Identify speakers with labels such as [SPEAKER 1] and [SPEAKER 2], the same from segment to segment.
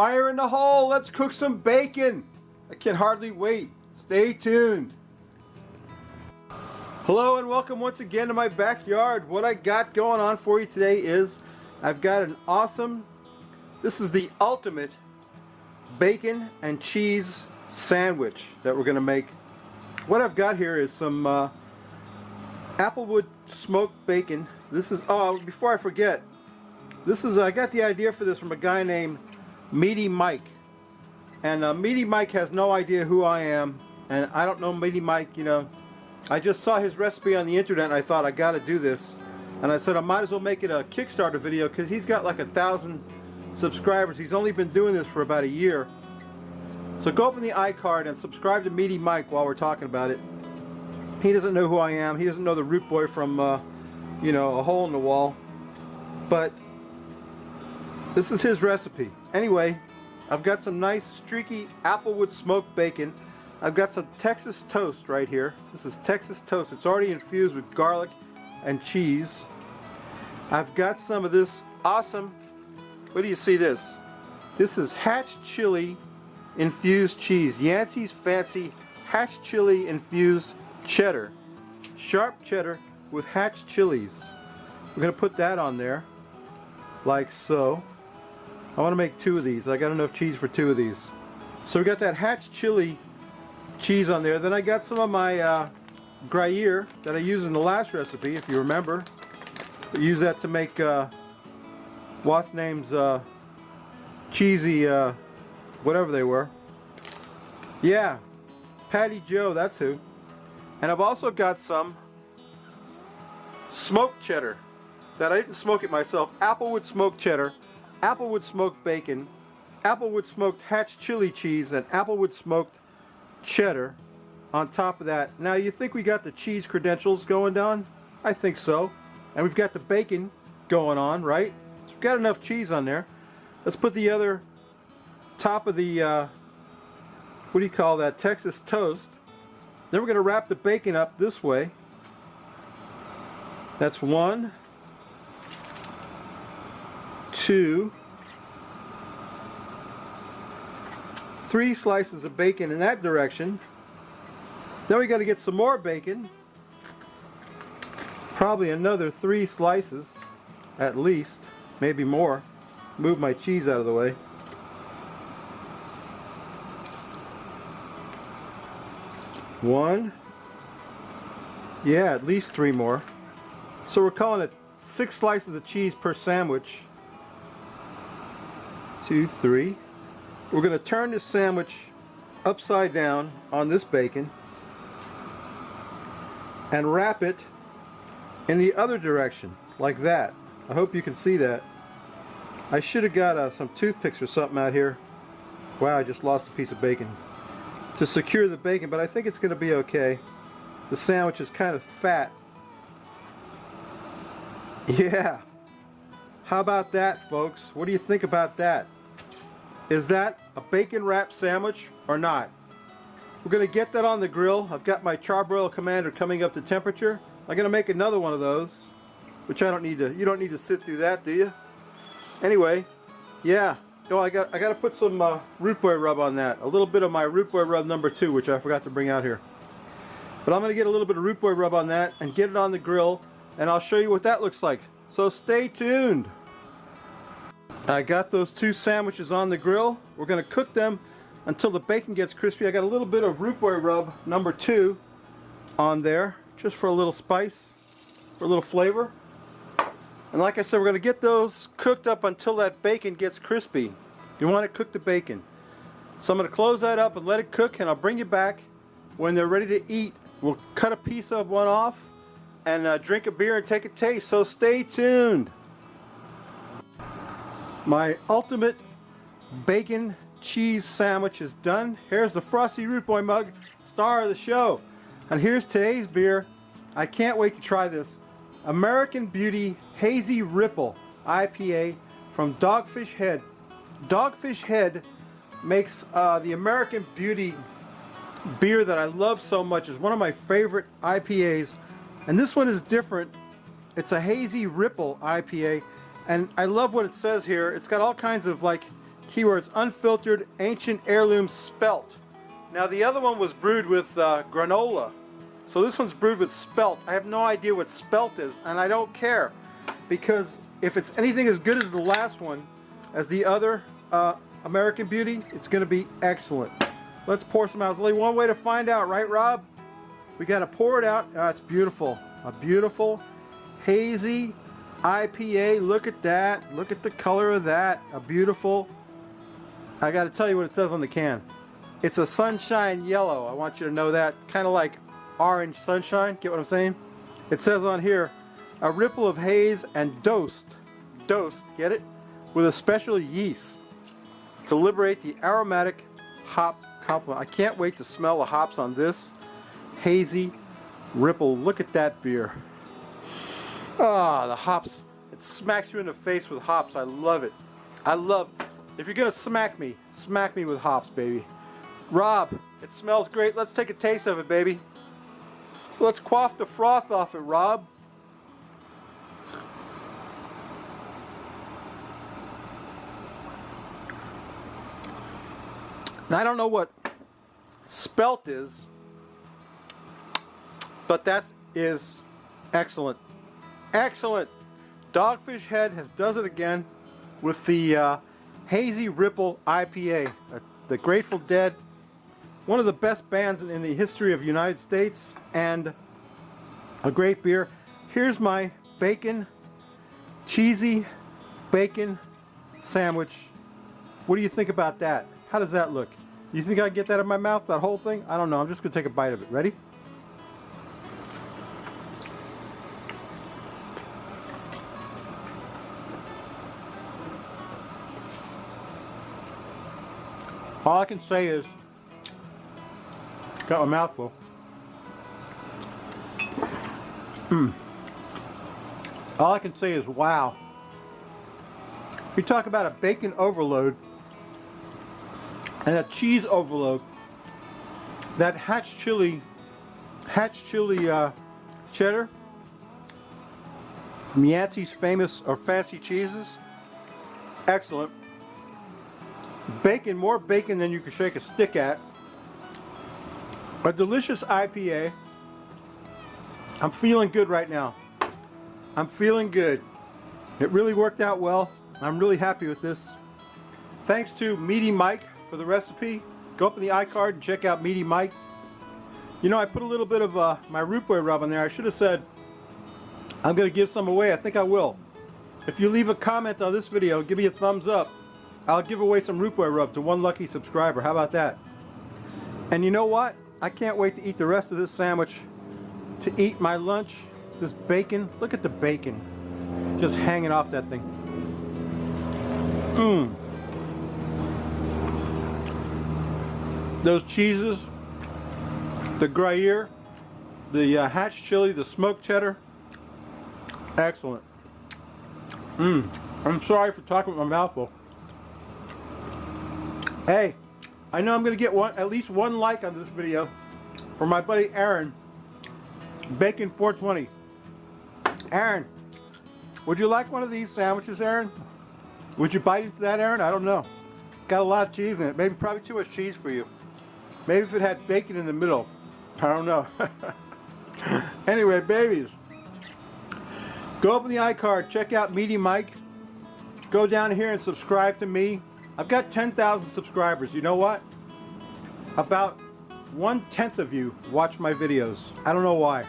[SPEAKER 1] Fire in the hole, let's cook some bacon. I can hardly wait. Stay tuned. Hello and welcome once again to my backyard. What I got going on for you today is I've got an awesome, this is the ultimate bacon and cheese sandwich that we're going to make. What I've got here is some applewood smoked bacon. This is, oh, before I forget, this is, I got the idea for this from a guy named Meaty Mike. And Meaty Mike has no idea who I am, and I don't know Meaty Mike, you know. I just saw his recipe on the internet and I thought I gotta do this. And I said I might as well make it a Kickstarter video because he's got like 1,000 subscribers. He's only been doing this for about a year. So go open the iCard and subscribe to Meaty Mike while we're talking about it. He doesn't know who I am. He doesn't know the Root Boy from, you know, a hole in the wall. But this is his recipe. Anyway, I've got some nice streaky applewood smoked bacon. I've got some Texas toast right here. This is Texas toast. It's already infused with garlic and cheese. I've got some of this awesome, what do you see this? This is Hatch chili infused cheese. Yancey's Fancy Hatch chili infused cheddar. Sharp cheddar with Hatch chilies. We're going to put that on there like so. I want to make 2 of these. I got enough cheese for 2 of these. So we got that Hatch chili cheese on there. Then I got some of my Gruyere that I used in the last recipe, if you remember. I use that to make what's name's cheesy whatever they were. Yeah, Patty Joe, that's who. And I've also got some smoked cheddar that I didn't smoke it myself. Applewood smoked cheddar, applewood smoked bacon, applewood smoked Hatch chili cheese, and applewood smoked cheddar on top of that. Now you think we got the cheese credentials going down? I think so. And we've got the bacon going on, right? So we've got enough cheese on there. Let's put the other top of the what do you call that, Texas toast. Then we're going to wrap the bacon up this way. That's 1, 2, 3 slices of bacon in that direction. Then we got to get some more bacon. Probably another 3 slices at least, maybe more. Move my cheese out of the way. One. Yeah, at least 3 more. So we're calling it 6 slices of cheese per sandwich. 2, 3. We're going to turn this sandwich upside down on this bacon and wrap it in the other direction, like that. I hope you can see that. I should have got some toothpicks or something out here. Wow, I just lost a piece of bacon. To secure the bacon, but I think it's going to be okay. The sandwich is kind of fat. Yeah. How about that, folks? What do you think about that? Is that a bacon wrapped sandwich or not? We're going to get that on the grill. I've got my Charbroil Commander coming up to temperature. I'm going to make another one of those, which I don't need to, you don't need to sit through that, do you? Anyway, yeah. No, I got to put some Root Boy rub on that. A little bit of my Root Boy rub number 2, which I forgot to bring out here. But I'm going to get a little bit of Root Boy rub on that and get it on the grill, and I'll show you what that looks like. So stay tuned. I got those 2 sandwiches on the grill. We're going to cook them until the bacon gets crispy. I got a little bit of Root Boy rub number 2 on there, just for a little spice, for a little flavor. And like I said, we're going to get those cooked up until that bacon gets crispy. You want to cook the bacon. So I'm going to close that up and let it cook, and I'll bring you back when they're ready to eat. We'll cut a piece of one off and drink a beer and take a taste. So stay tuned. My ultimate bacon cheese sandwich is done. Here's the Frosty Root Boy mug, star of the show. And here's today's beer. I can't wait to try this. American Beauty Hazy Ripple IPA from Dogfish Head. Dogfish Head makes the American Beauty beer that I love so much. It's one of my favorite IPAs, and this one is different. It's a Hazy Ripple IPA, and I love what it says here. It's got all kinds of like Keywords: unfiltered, ancient heirloom spelt. Now the other one was brewed with granola. So this one's brewed with spelt. I have no idea what spelt is, and I don't care, because if it's anything as good as the last one, as the other American Beauty, it's going to be excellent. Let's pour some out. There's only one way to find out, right, Rob? We got to pour it out. Oh, it's beautiful. A beautiful hazy IPA. Look at that. Look at the color of that. A beautiful. I got to tell you what it says on the can. It's a sunshine yellow. I want you to know that. Kind of like orange sunshine. Get what I'm saying? It says on here, a ripple of haze and dosed, get it? With a special yeast to liberate the aromatic hop complement. I can't wait to smell the hops on this hazy ripple. Look at that beer. Ah, the hops. It smacks you in the face with hops. I love it. If you're gonna smack me with hops, baby. Rob, it smells great. Let's take a taste of it, baby. Let's quaff the froth off it, Rob. Now, I don't know what spelt is, but that is excellent. Excellent. Dogfish Head does it again with the Hazy Ripple IPA. The Grateful Dead, one of the best bands in the history of the United States, and a great beer. Here's my cheesy bacon sandwich. What do you think about that? How does that look? You think I can get that in my mouth, that whole thing? I don't know. I'm just going to take a bite of it. Ready? All I can say is, got my mouth full. All I can say is, wow. We talk about a bacon overload and a cheese overload. That Hatch chili cheddar from Yancey's famous or fancy cheeses, excellent. Bacon, more bacon than you can shake a stick at. A delicious IPA. I'm feeling good right now. I'm feeling good. It really worked out well. I'm really happy with this. Thanks to Meaty Mike for the recipe. Go up in the iCard and check out Meaty Mike. You know, I put a little bit of my root beer rub in there. I should have said I'm going to give some away. I think I will. If you leave a comment on this video, give me a thumbs up, I'll give away some root beer rub to one lucky subscriber. How about that? And you know what? I can't wait to eat the rest of this sandwich. To eat my lunch. This bacon. Look at the bacon. Just hanging off that thing. Those cheeses. The Gruyere. The Hatch chili. The smoked cheddar. Excellent. I'm sorry for talking with my mouth full. Hey, I know I'm going to get at least one like on this video from my buddy Aaron, Bacon 420. Aaron, would you like one of these sandwiches, Aaron? Would you bite into that, Aaron? I don't know. Got a lot of cheese in it. Maybe probably too much cheese for you. Maybe if it had bacon in the middle. I don't know. Anyway, babies, go up in the iCard. Check out Meaty Mike. Go down here and subscribe to me. I've got 10,000 subscribers. You know what? About 1/10 of you watch my videos. I don't know why.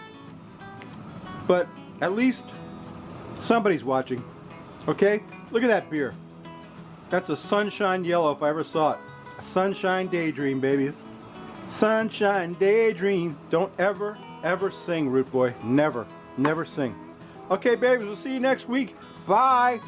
[SPEAKER 1] But at least somebody's watching. Okay? Look at that beer. That's a Sunshine Yellow if I ever saw it. A Sunshine Daydream, babies. Sunshine Daydream. Don't ever sing, Root Boy. Never. Never sing. Okay, babies. We'll see you next week. Bye.